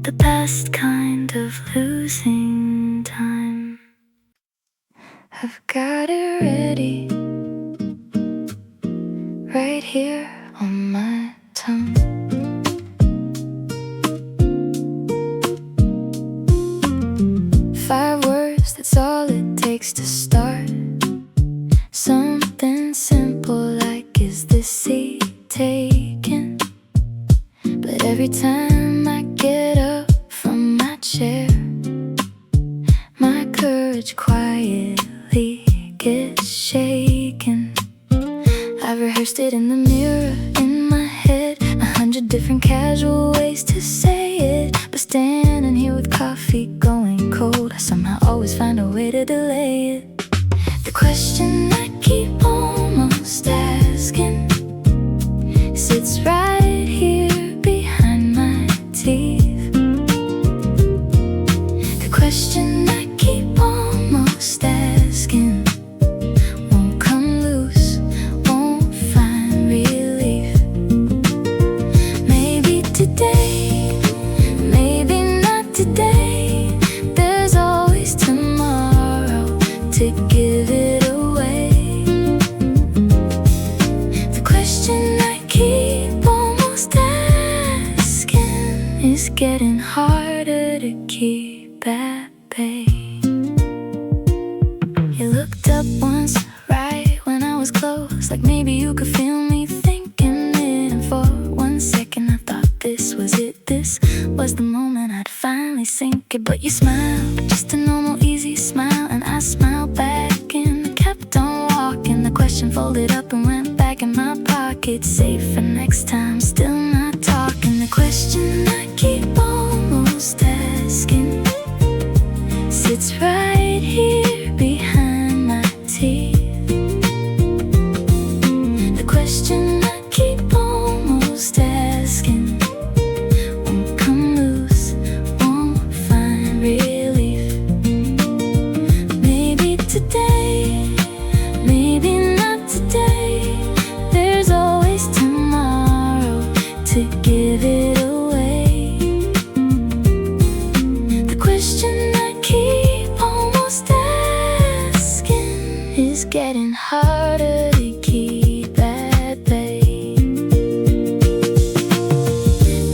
the best kind of losing time. I've got it ready, right here on my tongue. Five words, that's all it takes to start. Something simple like, is this seat taken? But every time I get up from my chair, my courage quietly gets shaken. I've rehearsed it in the mirror in my head, 100 different casual ways to say it. But standing here with coffee going cold, I somehow always find a way to delay it. The question I keep almost asking sits right here behind my to give it away. The question I keep almost asking is getting harder to keep at bay. You looked up once, right when I was close, like maybe you could feel me thinking it. And for 1 second I thought this was it, this was the moment I'd finally sink it. But you smiled, just a normal easy smile, and I smiled back and I kept on walking. The question folded up and went back in my pocket, safe for next time, still not talking. The question I keep almost asking sits right here behind my teeth. The question I keep almost asking won't come loose, won't find relief. Maybe today, maybe not today. There's always tomorrow to give it away. The question I keep almost asking is getting harder to keep at bay.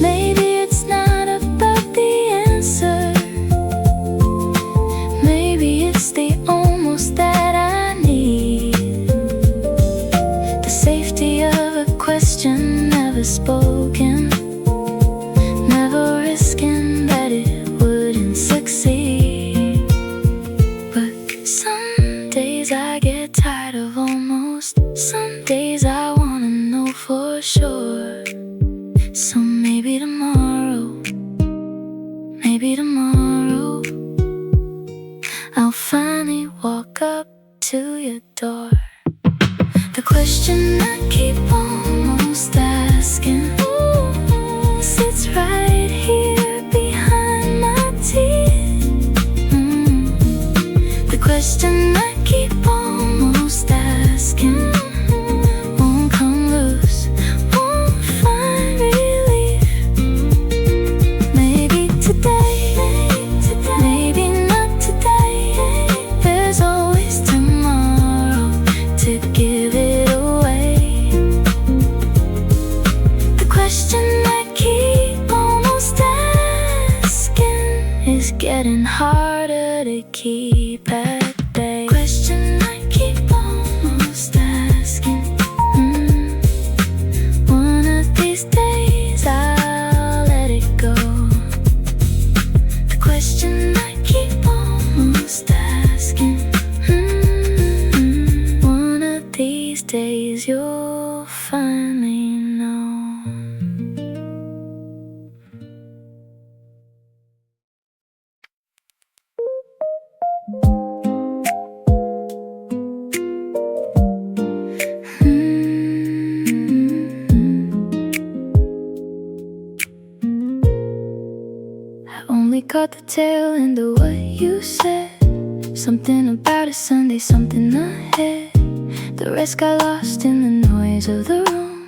Maybe it's not about the answer, maybe it's the almost that I need. The safety of a question never spoken, never risking that it wouldn't succeed. But some days I get tired of almost, some days I wanna know for sure. So maybe tomorrow, I'll finally walk up to your door. The question I keep almost asking sits right here behind my teeth. The question I keep almost asking won't come loose, won't find relief. Maybe today, maybe not today. There's always tomorrow to give it away. The question I keep almost asking is getting harder to keep at bay. Question I keep almost asking. One of these days I'll let it go. The question I keep almost asking. One of these days you'll finally know. I only caught the tail end of what you said. Something about a Sunday, something ahead. The rest got lost in the noise of the room.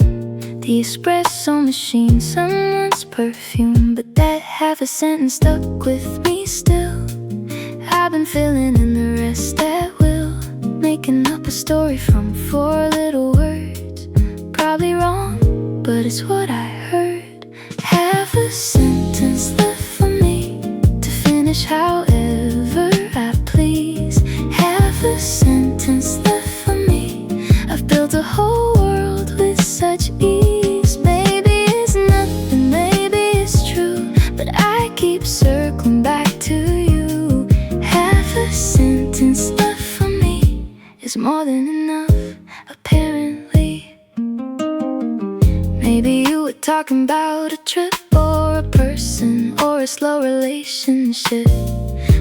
The espresso machine, someone's perfume. But that half a sentence stuck with me still. I've been filling in the rest at will, making up a story from 4 little words. Probably wrong, but it's what I heard. Half a sentence left for me to finish however I please. Half a sentence left for me. I've built a whole world with such ease. Maybe it's nothing, maybe it's true, but I keep circling back to you. Half a sentence left for me is more than enough, apparently. Maybe you were talking about a trip or a person or a slow relationship.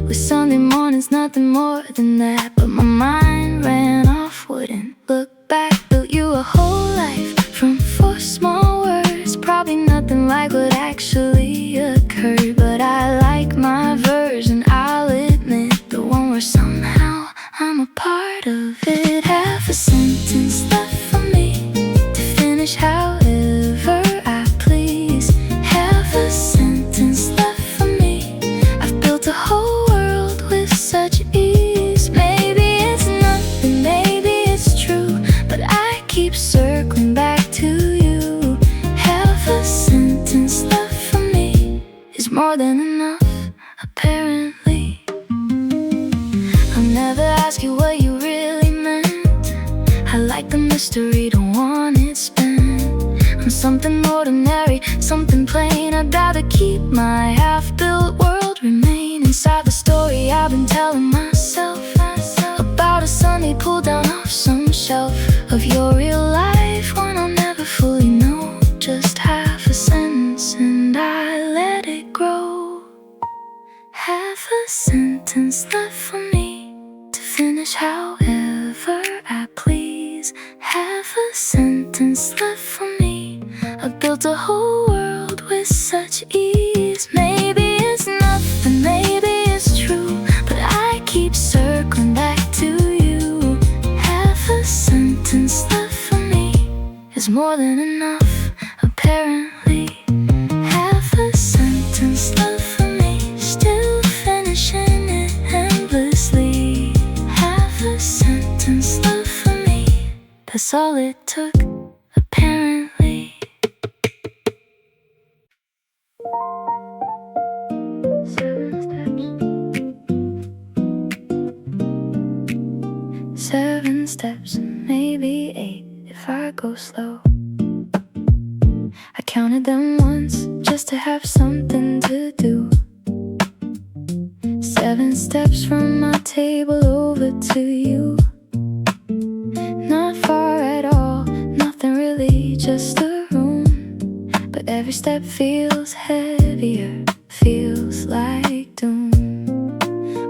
With Sunday mornings, nothing more than that. But my mind ran off, wouldn't look back. Built you a whole life from 4 small words. Probably nothing like what actually occurred, but I like my version, I'll admit. The one where somehow I'm a part of it. Half a sentence left for me to finish however I please. Half a sentence left for me. I've built a whole world with such ease. Maybe it's like the mystery, don't want it spent on something ordinary, something plain. I'd rather keep my half-built world remain inside the story I've been telling myself about a sunny pool down off some shelf of your real life, one I'll never fully know. Just half a sentence and I let it grow. Half a sentence left for me to finish however I please. Half a sentence left for me. I built a whole world with such ease. Maybe it's nothing, maybe it's true, but I keep circling back to you. Half a sentence left for me is more than enough, apparently. Half a sentence left for me, still finishing it endlessly. Half a sentence left for me, that's all it took, apparently. Seven steps, maybe 8 if I go slow. I counted them once just to have something to do. 7 steps from my table over to you. Not far at all, nothing really, just a room. But every step feels heavier, feels like doom.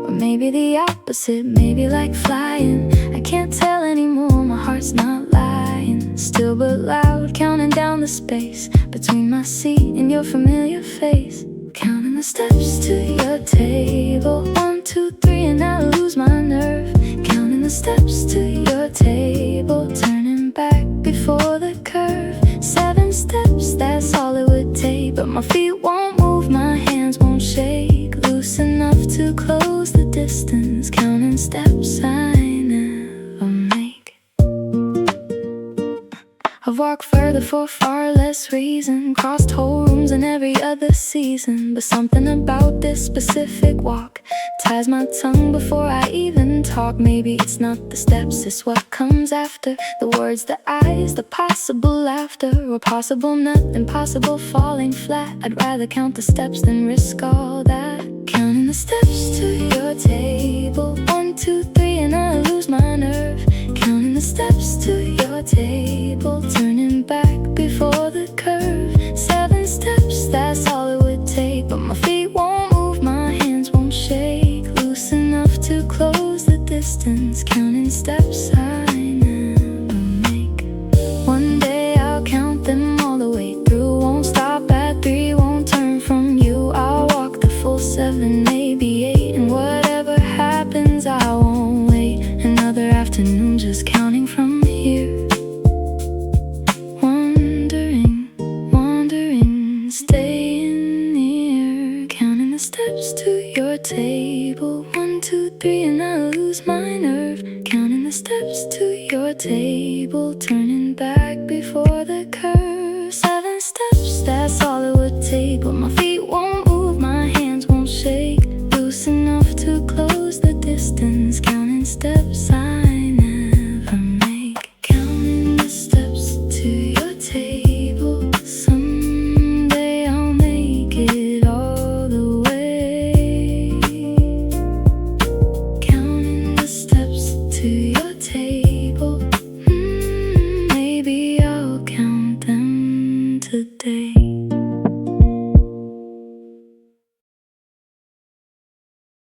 Or maybe the opposite, maybe like flying. I can't tell anymore, my heart's not lying. Still but loud, counting down the space between my seat and your familiar face. Counting the steps to your table, 1, 2, 3, and I lose my nerve. Counting the steps to your table, turning back before the curve. 7 steps, that's all it would take, but my feet won't move, my hands won't shake. Loose enough to close the distance, counting steps I never make. I've walked further for far less reason, crossed whole rooms in every other season, but something about this specific walk ties my tongue before I even talk. Maybe it's not the steps, it's what comes after. The words, the eyes, the possible laughter, or possible nothing, possible falling flat. I'd rather count the steps than risk all that. Counting the steps to your table, 1, 2, 3, and I lose my nerve. Counting the steps to your table, turning back before the curve. 7 steps, that's all it would take, but my feet won't move, my hands won't shake. Loose enough to close the distance, counting steps I never make. One day I'll count them all the way through, won't stop at 3, won't turn from you. I'll walk the full 7, maybe 8, and whatever happens I won't wait another afternoon just counting from here. Wandering, staying near. Counting the steps to your table, 1, 2, 3, and I lose my nerve. Counting the steps to your table, turning back before the curve. 7 steps, that's all it would take, but my feet won't move, my hands won't shake. Loose enough to close the distance, counting steps I never make. Counting the steps to your table, someday I'll make it all the way. Counting the steps to your table, maybe I'll count them today.